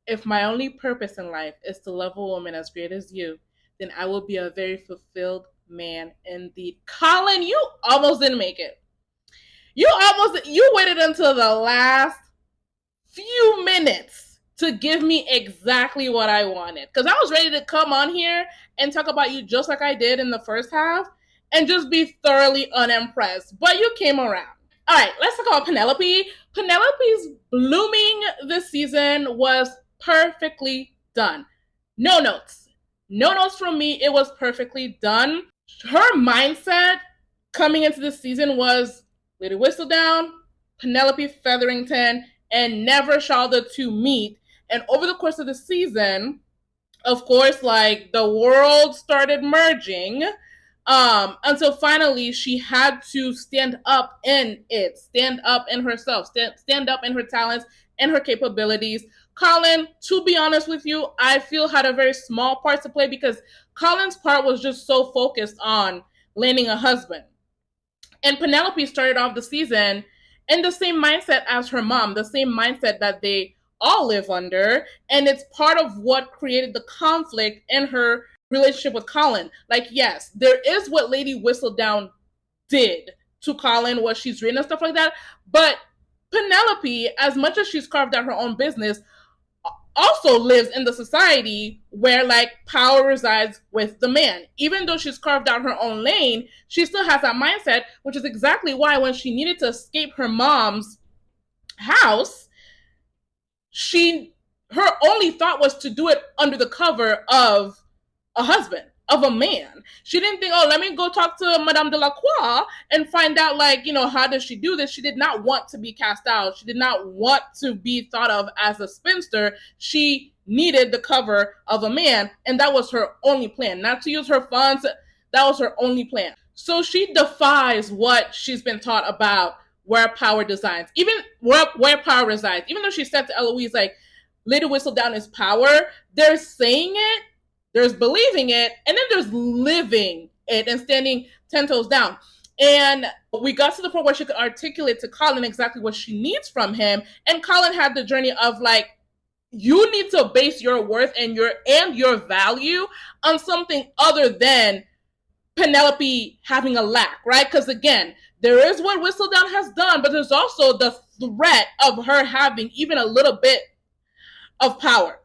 If my only purpose in life is to love a woman as great as you, then I will be a very fulfilled man indeed. Colin, you almost didn't make it. You waited until the last few minutes to give me exactly what I wanted. Because I was ready to come on here and talk about you just like I did in the first half and just be thoroughly unimpressed. But you came around. All right, let's talk about Penelope. Penelope's blooming this season was perfectly done. No notes. No notes from me. It was perfectly done. Her mindset coming into this season was Lady Whistledown, Penelope Featherington, and never shall the two meet. And over the course of the season, of course, like the world started merging until finally she had to stand up in it, stand up in herself, stand up in her talents and her capabilities. Colin, to be honest with you, I feel had a very small part to play because Colin's part was just so focused on landing a husband. And Penelope started off the season in the same mindset as her mom, the same mindset that they all live under. And it's part of what created the conflict in her relationship with Colin. Like, yes, there is what Lady Whistledown did to Colin, what she's written and stuff like that. But Penelope, as much as she's carved out her own business, also lives in the society where like power resides with the man. Even though she's carved out her own lane, she still has that mindset, which is exactly why when she needed to escape her mom's house, she her only thought was to do it under the cover of a husband, of a man. She didn't think, oh, let me go talk to Madame de la Croix and find out, like, how does she do this? She did not want to be cast out. She did not want to be thought of as a spinster. She needed the cover of a man, and that was her only plan. Not to use her funds, that was her only plan. So she defies what she's been taught about where power resides, even where power resides. Even though she said to Eloise, like, Lady Whistledown is power, they're saying it, there's believing it, and then there's living it and standing 10 toes down. And we got to the point where she could articulate to Colin exactly what she needs from him. And Colin had the journey of like, you need to base your worth and your value on something other than Penelope having a lack, right? Because again, there is what Whistledown has done, but there's also the threat of her having even a little bit of power.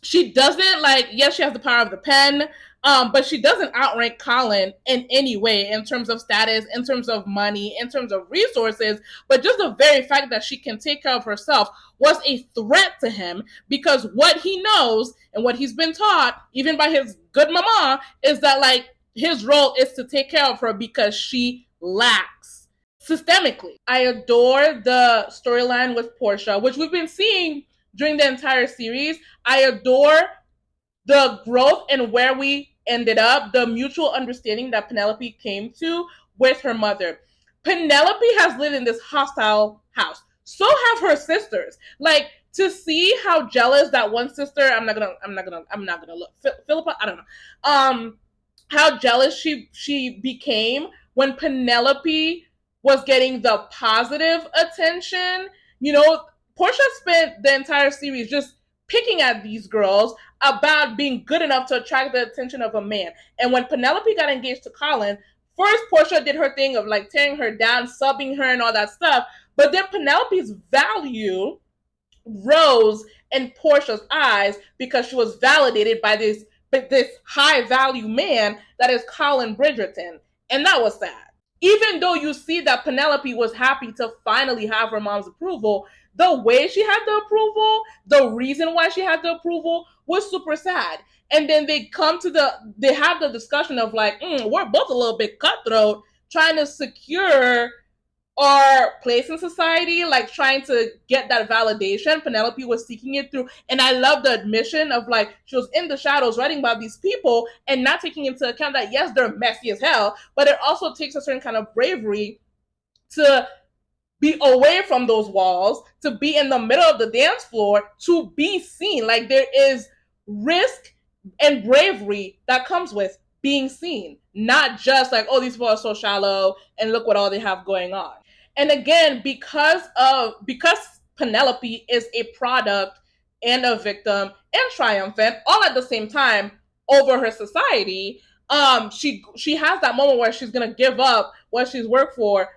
She doesn't like, yes, she has the power of the pen, but she doesn't outrank Colin in any way in terms of status, in terms of money, in terms of resources. But just the very fact that she can take care of herself was a threat to him because what he knows and what he's been taught, even by his good mama, is that like his role is to take care of her because she lacks systemically. I adore the storyline with Portia, which we've been seeing during the entire series. I adore the growth and where we ended up, the mutual understanding that Penelope came to with her mother. Penelope has lived in this hostile house. So have her sisters. Like, to see how jealous that one sister, I'm not gonna look. Philippa, I don't know. How jealous she became when Penelope was getting the positive attention. Portia spent the entire series just picking at these girls about being good enough to attract the attention of a man. And when Penelope got engaged to Colin, first Portia did her thing of like tearing her down, subbing her and all that stuff. But then Penelope's value rose in Portia's eyes because she was validated by this high value man that is Colin Bridgerton. And that was sad. Even though you see that Penelope was happy to finally have her mom's approval, the way she had the approval, the reason why she had the approval was super sad. And then they have the discussion of like, we're both a little bit cutthroat, trying to secure our place in society, like trying to get that validation. Penelope was seeking it through. And I love the admission of like, she was in the shadows writing about these people and not taking into account that, yes, they're messy as hell, but it also takes a certain kind of bravery to be away from those walls, to be in the middle of the dance floor, to be seen. Like, there is risk and bravery that comes with being seen, not just like, oh, these people are so shallow and look what all they have going on. And again, because Penelope is a product and a victim and triumphant all at the same time over her society. She has that moment where she's gonna give up what she's worked for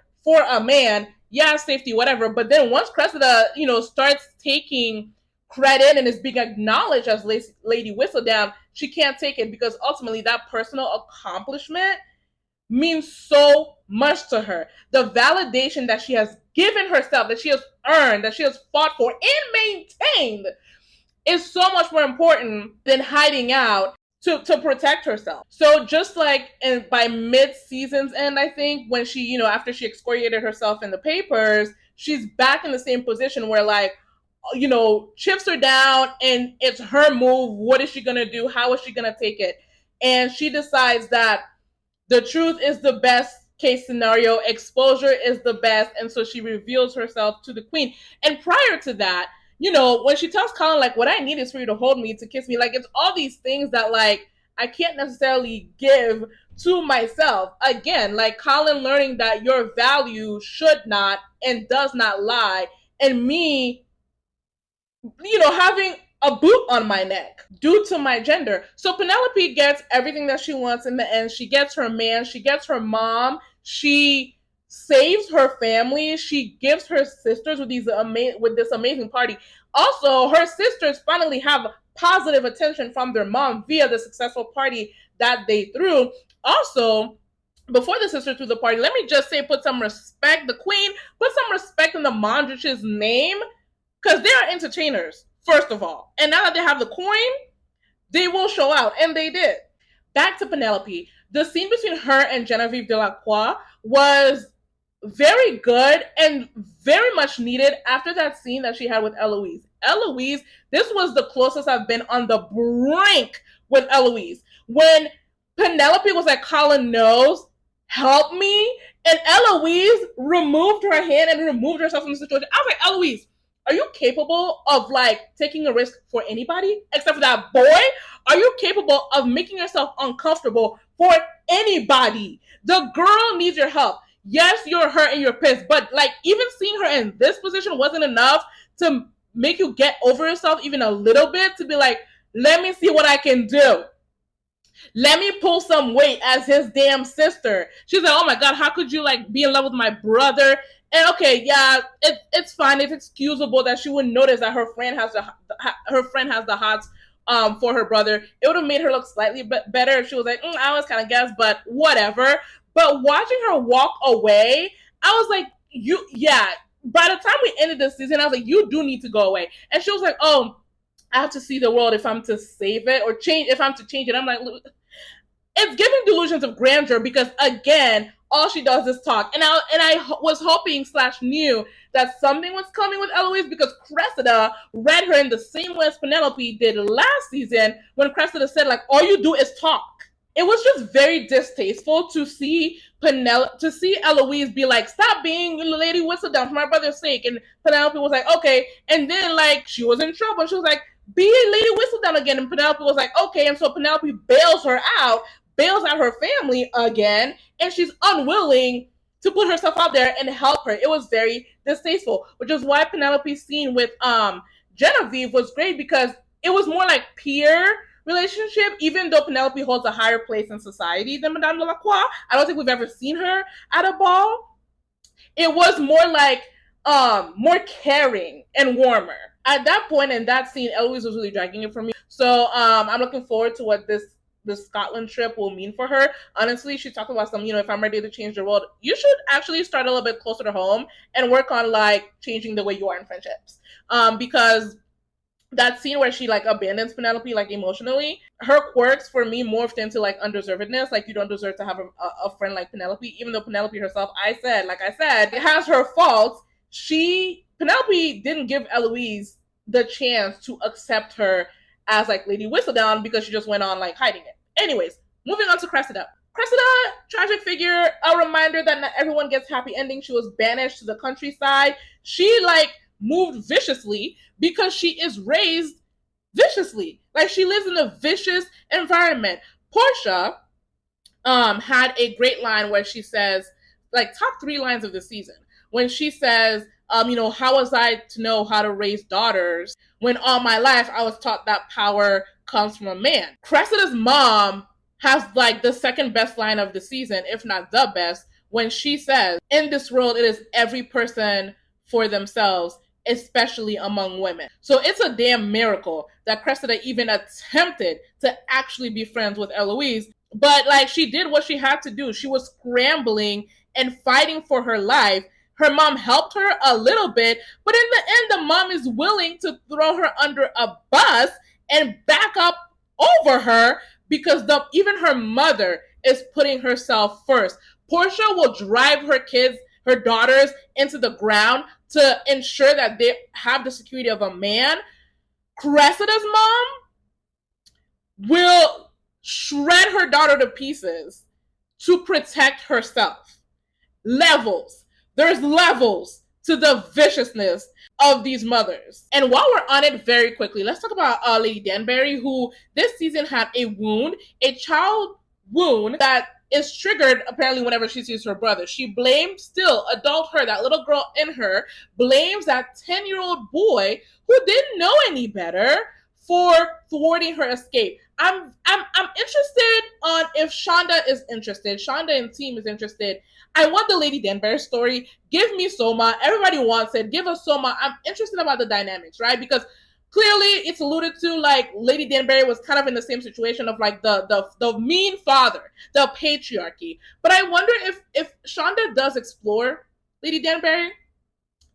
a man. Yeah, safety, whatever. But then once Cressida, starts taking credit and is being acknowledged as Lady Whistledown, she can't take it because ultimately that personal accomplishment means so much to her. The validation that she has given herself, that she has earned, that she has fought for and maintained is so much more important than hiding out to protect herself. So just like by mid-season's end, I think, when she, after she excoriated herself in the papers, she's back in the same position where chips are down and it's her move. What is she going to do? How is she going to take it? And she decides that the truth is the best case scenario, exposure is the best, and so she reveals herself to the queen. And prior to that, when she tells Colin, like, what I need is for you to hold me, to kiss me, like, it's all these things that, like, I can't necessarily give to myself. Again, like, Colin learning that your value should not and does not lie, and me, having a boot on my neck due to my gender. So Penelope gets everything that she wants in the end. She gets her man, she gets her mom, she saves her family, she gives her sisters with this amazing party. Also, her sisters finally have positive attention from their mom via the successful party that they threw. Also, before the sisters threw the party, let me just say, put some respect, the queen, put some respect in the Mondrich's name, because they are entertainers, first of all. And now that they have the coin, they will show out. And they did. Back to Penelope. The scene between her and Genevieve Delacroix was very good and very much needed after that scene that she had with Eloise. Eloise, this was the closest I've been on the brink with Eloise. When Penelope was like, Colin knows, help me. And Eloise removed her hand and removed herself from the situation. I was like, Eloise, are you capable of taking a risk for anybody except for that boy? Are you capable of making yourself uncomfortable for anybody? The girl needs your help. Yes, you're hurt and you're pissed, but even seeing her in this position wasn't enough to make you get over yourself even a little bit, to be like, let me see what I can do. Let me pull some weight as his damn sister. She's like, oh my God, how could you be in love with my brother? And okay, yeah, it's fine. It's excusable that she wouldn't notice that her friend has the hots for her brother. It would have made her look slightly better if she was like, I was kind of guessed, but whatever. But watching her walk away, I was like, by the time we ended the season, I was like, you do need to go away. And she was like, oh, I have to see the world if I'm to save it or change, if I'm to change it. I'm like, it's giving delusions of grandeur because, again, all she does is talk. And I was hoping / knew that something was coming with Eloise because Cressida read her in the same way as Penelope did last season when Cressida said, all you do is talk. It was just very distasteful to see Eloise be like, stop being Lady Whistledown for my brother's sake. And Penelope was like, okay. And then she was in trouble. She was like, be Lady Whistledown again. And Penelope was like, okay. And so Penelope bails out her family again, and she's unwilling to put herself out there and help her. It was very distasteful, which is why Penelope's scene with Genevieve was great, because it was more like peer relationship, even though Penelope holds a higher place in society than Madame Delacroix. I don't think we've ever seen her at a ball. It was more more caring and warmer. At that point in that scene, Eloise was really dragging it for me. So I'm looking forward to what the Scotland trip will mean for her. Honestly, she talked about some, if I'm ready to change the world, you should actually start a little bit closer to home and work on changing the way you are in friendships. Because that scene where she abandons Penelope emotionally, her quirks for me morphed into undeservedness. You don't deserve to have a friend like Penelope, even though Penelope herself, I said, it has her faults. Penelope didn't give Eloise the chance to accept her as Lady Whistledown because she just went on hiding it. Anyways, moving on to Cressida. Cressida, tragic figure, a reminder that not everyone gets happy endings. She was banished to the countryside. She moved viciously because she is raised viciously. She lives in a vicious environment. Portia had a great line where she says, top 3 lines of the season, when she says, How was I to know how to raise daughters when all my life I was taught that power comes from a man? Cressida's mom has like the second best line of the season, if not the best, when she says, in this world, it is every person for themselves, especially among women. So it's a damn miracle that Cressida even attempted to actually be friends with Eloise. But like, she did what she had to do. She was scrambling and fighting for her life. Her mom helped her a little bit, but in the end, the mom is willing to throw her under a bus and back up over her because even her mother is putting herself first. Portia will drive her daughters into the ground to ensure that they have the security of a man. Cressida's mom will shred her daughter to pieces to protect herself. Levels. There's levels to the viciousness of these mothers. And while we're on it, very quickly, let's talk about Lady Danbury, who this season had a wound, a child wound that is triggered apparently whenever she sees her brother. She blames still adult her, that little girl in her, blames that 10-year-old boy who didn't know any better for thwarting her escape. I'm interested on if Shonda is interested. Shonda and team is interested. I want the Lady Danbury story. Give me Soma. Everybody wants it. Give us Soma. I'm interested about the dynamics, right? Because clearly it's alluded to like Lady Danbury was kind of in the same situation of like the mean father, the patriarchy. But I wonder if Shonda does explore Lady Danbury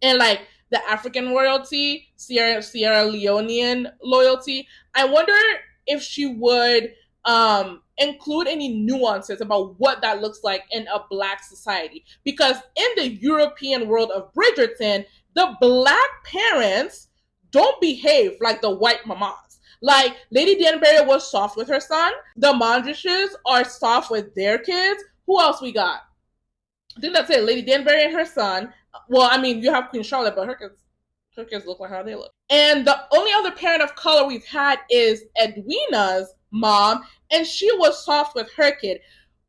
and like the African royalty, Sierra Leonean loyalty. I wonder if she would include any nuances about what that looks like in a Black society. Because in the European world of Bridgerton, the Black parents don't behave like the white mamas. Like, Lady Danbury was soft with her son. The Mondrishes are soft with their kids. Who else we got? I think that's it. Lady Danbury and her son. Well, I mean, you have Queen Charlotte, but her kids look like how they look. And the only other parent of color we've had is Edwina's mom, and she was soft with her kid.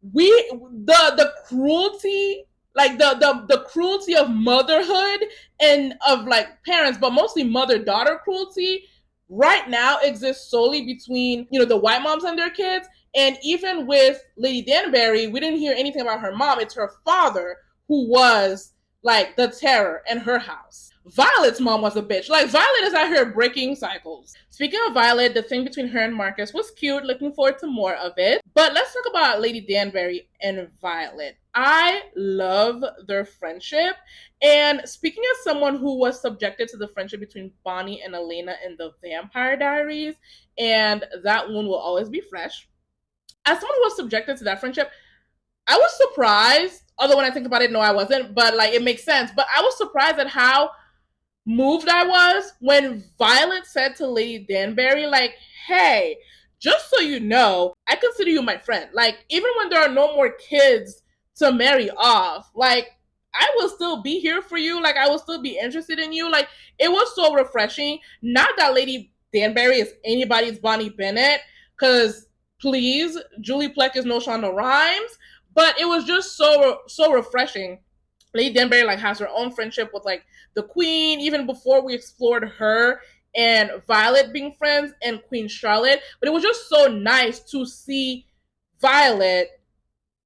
The cruelty, like the cruelty of motherhood and of like parents, but mostly mother-daughter cruelty right now exists solely between, the white moms and their kids. And even with Lady Danbury, we didn't hear anything about her mom. It's her father who was like the terror in her house. Violet's mom was a bitch. Like, Violet is out here breaking cycles. Speaking of Violet, the thing between her and Marcus was cute. Looking forward to more of it. But let's talk about Lady Danbury and Violet. I love their friendship. And speaking as someone who was subjected to the friendship between Bonnie and Elena in the Vampire Diaries, and that wound will always be fresh. As someone who was subjected to that friendship, I was surprised. Although when I think about it, no, I wasn't. But like, it makes sense. But I was surprised at how moved I was when Violet said to Lady Danbury, like, hey, just so you know, I consider you my friend. Like, even when there are no more kids to marry off, like, I will still be here for you. Like, I will still be interested in you. Like, it was so refreshing. Not that Lady Danbury is anybody's Bonnie Bennett, because please, Julie Plec is no Shonda Rhimes, but it was just so refreshing. Lady Danbury like has her own friendship with like the Queen, even before we explored her and Violet being friends and Queen Charlotte. But it was just so nice to see Violet,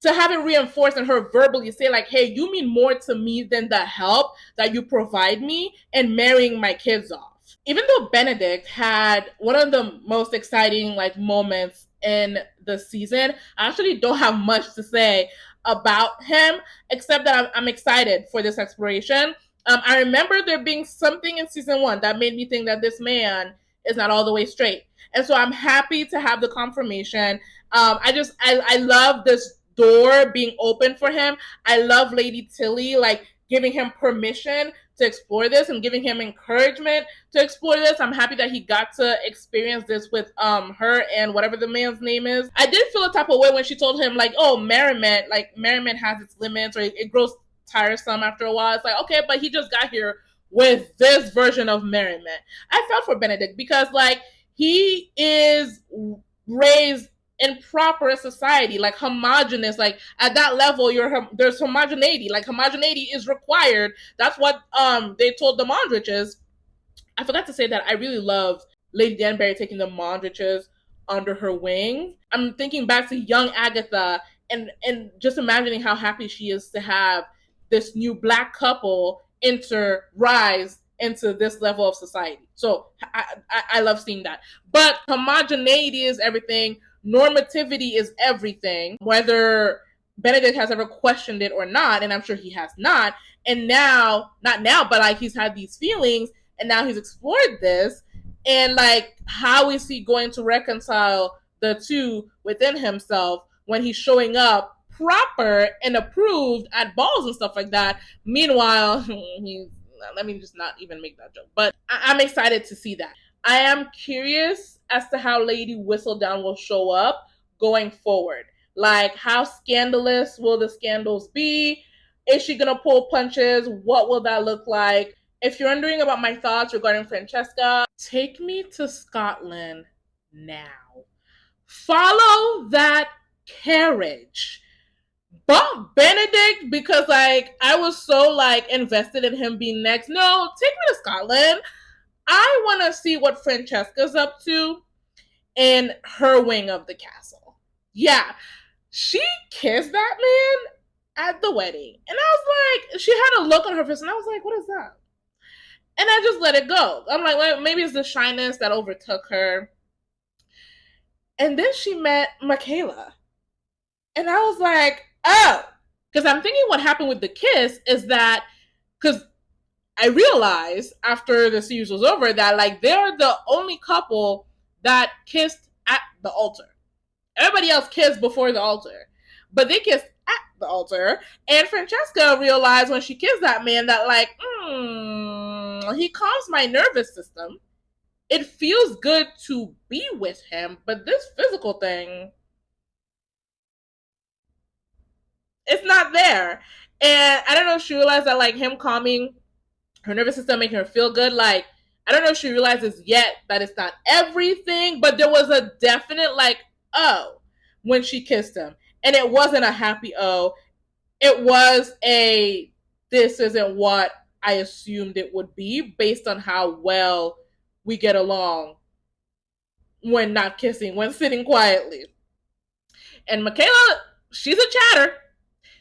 to have it reinforced and her verbally say like, hey, you mean more to me than the help that you provide me and marrying my kids off. Even though Benedict had one of the most exciting like moments in the season, I actually don't have much to say about him, except that I'm excited for this exploration. I remember there being something in season 1 that made me think that this man is not all the way straight. And so I'm happy to have the confirmation. I love this door being open for him. I love Lady Tilly, like, giving him permission to explore this and giving him encouragement to explore this. I'm happy that he got to experience this with her and whatever the man's name is. I did feel a type of way when she told him like, oh, merriment has its limits, or it grows tiresome after a while. It's like, okay, but he just got here with this version of merriment. I felt for Benedict because like he is raised in proper society, like homogenous, like at that level, there's homogeneity. Like homogeneity is required. That's what they told the Mondriches. I forgot to say that I really loved Lady Danbury taking the Mondriches under her wing. I'm thinking back to young Agatha and just imagining how happy she is to have this new black couple rise into this level of society. So I love seeing that. But homogeneity is everything. Normativity is everything. Whether Benedict has ever questioned it or not, and I'm sure he has not. And now, not now, but like he's had these feelings, and now he's explored this, and like how is he going to reconcile the two within himself when he's showing up proper and approved at balls and stuff like that. Meanwhile, he's let me just not even make that joke. But I'm excited to see that. I am curious as to how Lady Whistledown will show up going forward. Like, how scandalous will the scandals be? Is she gonna pull punches? What will that look like? If you're wondering about my thoughts regarding Francesca, take me to Scotland now. Follow that carriage. Bump Benedict, because like I was so like invested in him being next. No, take me to Scotland. I want to see what Francesca's up to in her wing of the castle. Yeah, she kissed that man at the wedding, and I was like, she had a look on her face, and I was like, what is that? And I just let it go. I'm like, well, maybe it's the shyness that overtook her. And then she met Michaela. And I was like, oh. Because I'm thinking what happened with the kiss is that, because I realized after the series was over that, like, they're the only couple that kissed at the altar. Everybody else kissed before the altar. But they kissed at the altar. And Francesca realized when she kissed that man that, like, he calms my nervous system. It feels good to be with him, but this physical thing, it's not there. And I don't know if she realized that, like, him calming her nervous system, making her feel good, like, I don't know if she realizes yet that it's not everything, but there was a definite, like, oh, when she kissed him. And it wasn't a happy oh. It was a, this isn't what I assumed it would be based on how well we get along when not kissing, when sitting quietly. And Michaela, she's a chatter.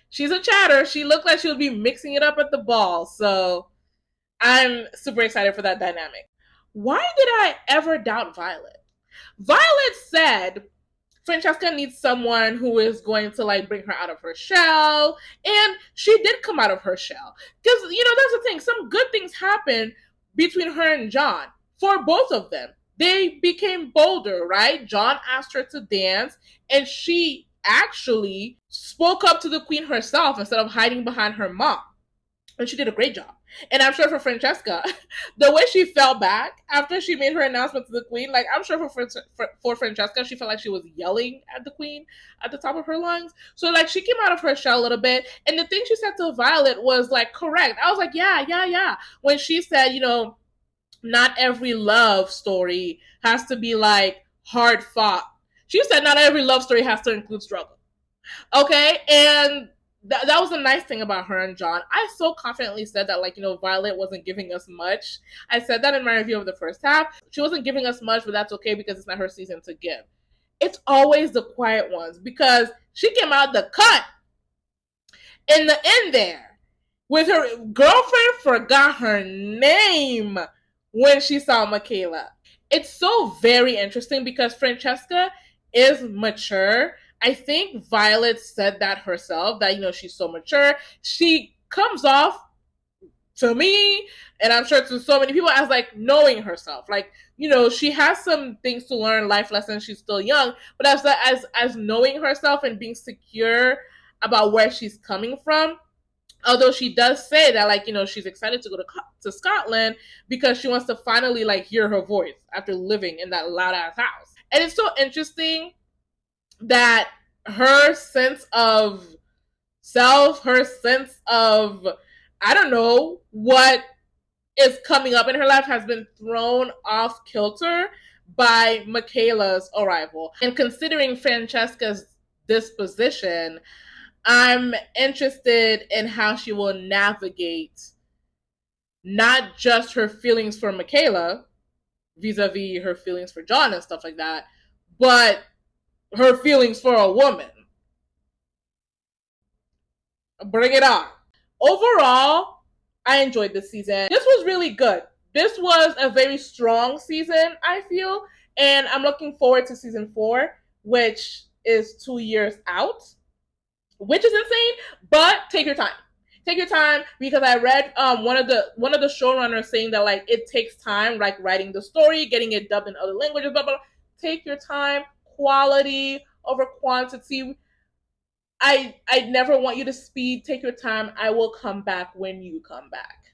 She's a chatter. She looked like she would be mixing it up at the ball. So I'm super excited for that dynamic. Why did I ever doubt Violet? Violet said Francesca needs someone who is going to like bring her out of her shell. And she did come out of her shell. Because, you know, that's the thing. Some good things happened between her and John. For both of them. They became bolder, right? John asked her to dance, and she actually spoke up to the queen herself instead of hiding behind her mom. And she did a great job. And I'm sure for Francesca, the way she fell back after she made her announcement to the queen, like, I'm sure for Francesca, she felt like she was yelling at the queen at the top of her lungs. So, like, she came out of her shell a little bit. And the thing she said to Violet was, like, correct. I was like, yeah. When she said, you know, not every love story has to be, like, hard fought. She said not every love story has to include struggle. Okay? And that was a nice thing about her and John. I so confidently said that, like, you know, Violet wasn't giving us much. I said that in my review of the first half. She wasn't giving us much, but that's okay because it's not her season to give. It's always the quiet ones because she came out the cut in the end there with her girlfriend forgot her name when she saw Michaela. It's so very interesting because Francesca is mature. I think Violet said that herself, that, you know, she's so mature. She comes off to me, and I'm sure to so many people, as like knowing herself. Like, you know, she has some things to learn, life lessons. She's still young, but as knowing herself and being secure about where she's coming from. Although she does say that, like, you know, she's excited to go to Scotland because she wants to finally, like, hear her voice after living in that loud-ass house. And it's so interesting that her sense of self, her sense of, I don't know, what is coming up in her life has been thrown off kilter by Michaela's arrival. And considering Francesca's disposition, I'm interested in how she will navigate not just her feelings for Michaela, vis-a-vis her feelings for John and stuff like that, but her feelings for a woman. Bring it on. Overall, I enjoyed this season. This was really good. This was a very strong season, I feel, and I'm looking forward to season 4, which is 2 years out, which is insane, but take your time. Take your time, because I read one of the showrunners saying that like it takes time, like writing the story, getting it dubbed in other languages, blah blah. Take your time, quality over quantity. I never want you to speed. Take your time. I will come back when you come back.